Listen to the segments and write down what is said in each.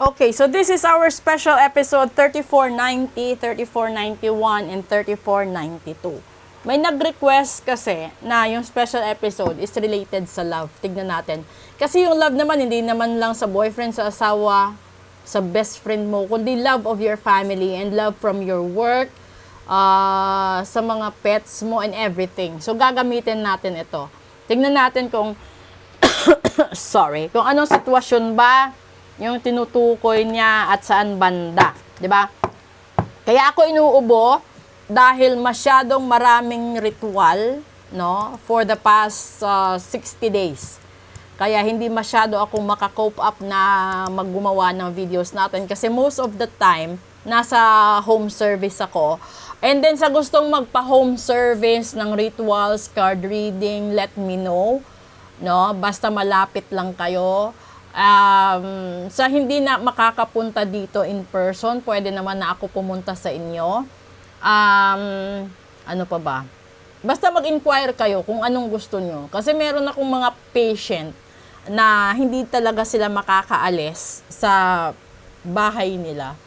Okay, so this is our special episode 3490, 3491, and 3492. May nag-request kasi na yung special episode is related sa love. Tignan natin. Kasi yung love naman, hindi naman lang sa boyfriend, sa asawa, sa best friend mo, kundi love of your family and love from your work, sa mga pets mo and everything. So, gagamitin natin ito. Tignan natin kung, kung anong sitwasyon ba yung tinutukoy niya at saan banda. 'Di ba? Kaya ako inuubo dahil masyadong maraming ritual, no, for the past 60 days. Kaya hindi masyado akong maka-cope up na maggumawa ng videos natin kasi most of the time nasa home service ako. And then sa gustong magpa-home service ng rituals, card reading, let me know, no? Basta malapit lang kayo. Sa hindi na makakapunta dito in person, pwede naman na ako pumunta sa inyo. Ano pa ba? Basta mag-inquire kayo kung anong gusto nyo. Kasi meron akong mga patient na hindi talaga sila makakaalis sa bahay nila.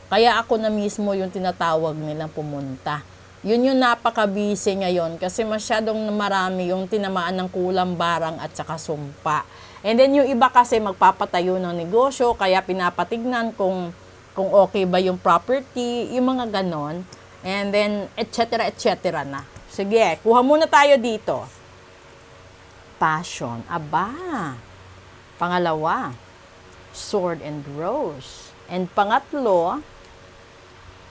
Kaya ako na mismo yung tinatawag nilang pumunta. Yun yung napaka-busy ngayon kasi masyadong marami yung tinamaan ng kulang barang at saka sumpa. And then yung iba kasi magpapatayo ng negosyo, kaya pinapatignan kung okay ba yung property, yung mga ganon. And then, etc. na. Sige, kuha muna tayo dito. Passion. Aba. Pangalawa, sword and rose. And pangatlo,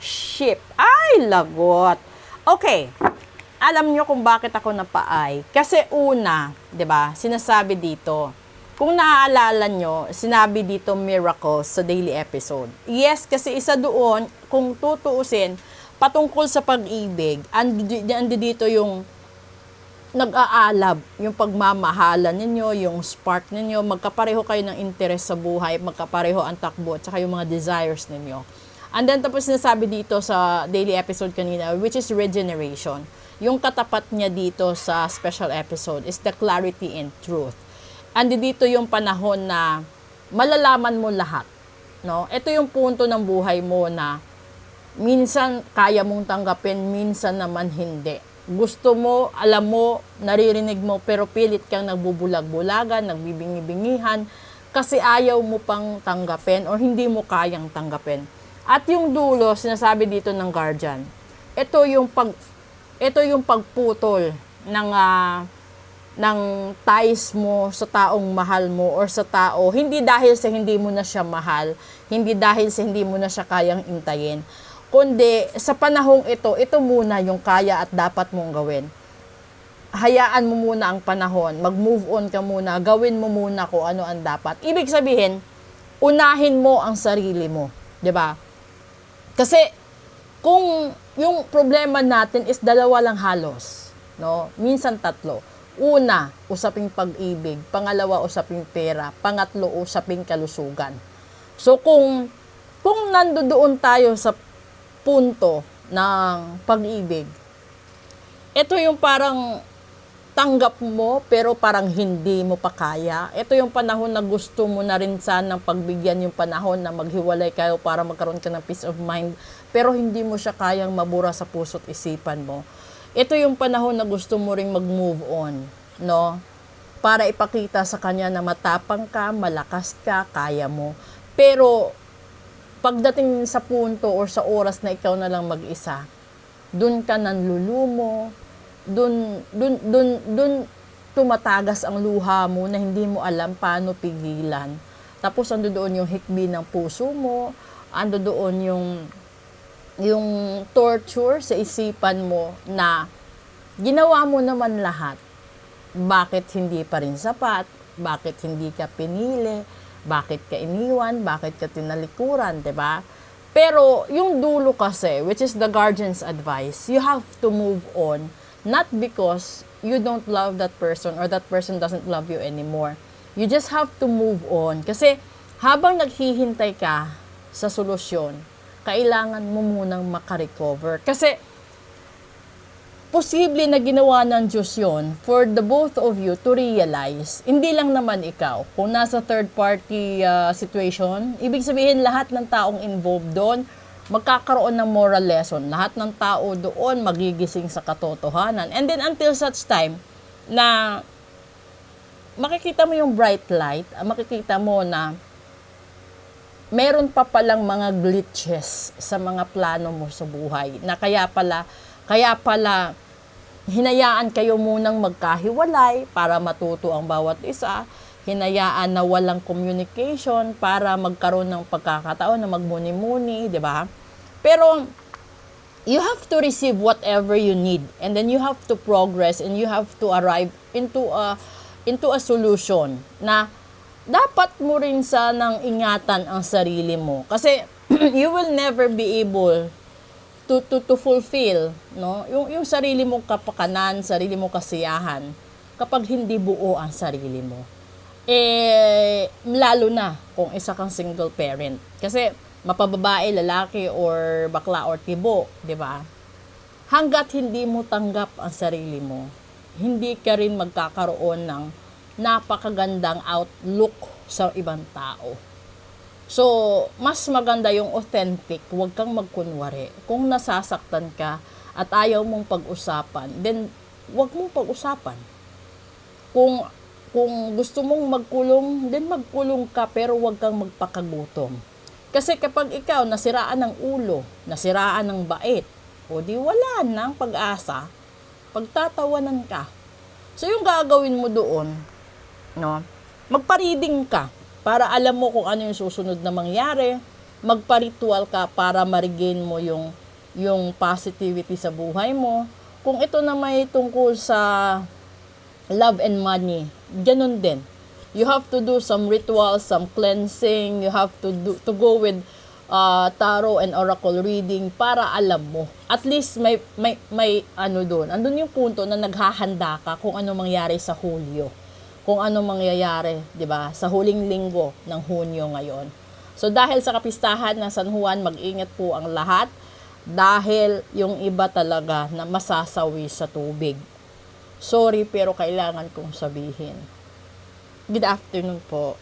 ship. Ay, lagot. Okay. Alam nyo kung bakit ako napaay. Kasi una, 'di ba? Sinasabi dito, kung naaalala nyo, sinabi dito miracles sa daily episode. Yes, kasi isa doon, kung tutuusin, patungkol sa pag-ibig, andi dito yung nag-aalab, yung pagmamahalan ninyo, yung spark ninyo, magkapareho kayo ng interest sa buhay, magkapareho ang takbo, at saka yung mga desires ninyo. And then tapos sinasabi dito sa daily episode kanina, which is regeneration. Yung katapat niya dito sa special episode is the clarity and truth. Andi dito yung panahon na malalaman mo lahat, no? Ito yung punto ng buhay mo na minsan kaya mong tanggapin, minsan naman hindi. Gusto mo, alam mo, naririnig mo, pero pilit kang nagbubulag-bulagan, nagbibingi-bingihan, kasi ayaw mo pang tanggapin or hindi mo kayang tanggapin. At yung dulo, sinasabi dito ng guardian, ito yung pagputol ng ties mo sa taong mahal mo or sa tao, hindi dahil sa hindi mo na siya mahal, hindi dahil sa hindi mo na siya kayang intayin, kundi sa panahong ito muna yung kaya at dapat mong gawin. Hayaan mo muna ang panahon, mag-move on ka muna, gawin mo muna kung ano ang dapat. Ibig sabihin, unahin mo ang sarili mo, 'di ba? Kasi kung yung problema natin is dalawa lang halos, no? Minsan tatlo. Una, usaping pag-ibig. Pangalawa, usaping pera. Pangatlo, usaping kalusugan. So, kung nandoon tayo sa punto ng pag-ibig, ito yung parang tanggap mo, pero parang hindi mo pa kaya. Ito yung panahon na gusto mo na rin sanang pagbigyan yung panahon na maghiwalay kayo para magkaroon ka ng peace of mind, pero hindi mo siya kayang mabura sa puso't isipan mo. Ito yung panahon na gusto mo ring mag-move on, no? Para ipakita sa kanya na matapang ka, malakas ka, kaya mo. Pero, pagdating sa punto or sa oras na ikaw na lang mag-isa, dun ka nanlulumo, dun tumatagas ang luha mo na hindi mo alam paano pigilan. Tapos, ando doon yung hikbi ng puso mo, ando doon yung torture sa isipan mo na ginawa mo naman lahat. Bakit hindi pa rin sapat? Bakit hindi ka pinili? Bakit ka iniwan? Bakit ka tinalikuran? 'Di ba? Pero yung dulo kasi, which is the guardian's advice, you have to move on, not because you don't love that person or that person doesn't love you anymore. You just have to move on. Kasi habang naghihintay ka sa solusyon, kailangan mo munang makarecover. Kasi posible na ginawa ng Diyos yun for the both of you to realize, hindi lang naman ikaw. Kung nasa third party situation, ibig sabihin lahat ng taong involved doon, magkakaroon ng moral lesson. Lahat ng tao doon magigising sa katotohanan. And then until such time na makikita mo yung bright light, makikita mo na meron pa palang mga glitches sa mga plano mo sa buhay na kaya pala hinayaan kayo munang magkahiwalay para matuto ang bawat isa, hinayaan na walang communication para magkaroon ng pagkakataon na magmuni-muni, di ba? Pero you have to receive whatever you need, and then you have to progress, and you have to arrive into a solution na dapat mo rin sanang ingatan ang sarili mo. Kasi you will never be able to fulfill, no? Yung sarili mong kapakanan, sarili mong kasiyahan kapag hindi buo ang sarili mo. Lalo na kung isa kang single parent. Kasi mapababae, lalaki, or bakla, or tibo, di ba? Hanggat hindi mo tanggap ang sarili mo, hindi ka rin magkakaroon ng napakagandang outlook sa ibang tao. So, mas maganda yung authentic, huwag kang magkunwari. Kung nasasaktan ka at ayaw mong pag-usapan, then huwag mong pag-usapan. Kung gusto mong magkulong, then magkulong ka, pero huwag kang magpakagutom. Kasi kapag ikaw nasiraan ng ulo, nasiraan ng bait, o di wala nang pag-asa, pagtatawanan ka. So, yung gagawin mo doon, no, magpa-reading ka para alam mo kung ano yung susunod na mangyari. Magpa-ritual ka para ma-regain mo yung positivity sa buhay mo. Kung ito na may tungkol sa love and money, ganun din. You have to do some rituals, some cleansing. You have to go with tarot and oracle reading para alam mo. At least may ano doon. Andun yung punto na naghahanda ka kung ano mangyari sa Hulyo. Kung ano mangyayari, 'di ba? Sa huling linggo ng Hunyo ngayon. So dahil sa kapistahan ng San Juan, mag-ingat po ang lahat dahil yung iba talaga na masasawi sa tubig. Sorry pero kailangan kong sabihin. Good afternoon po.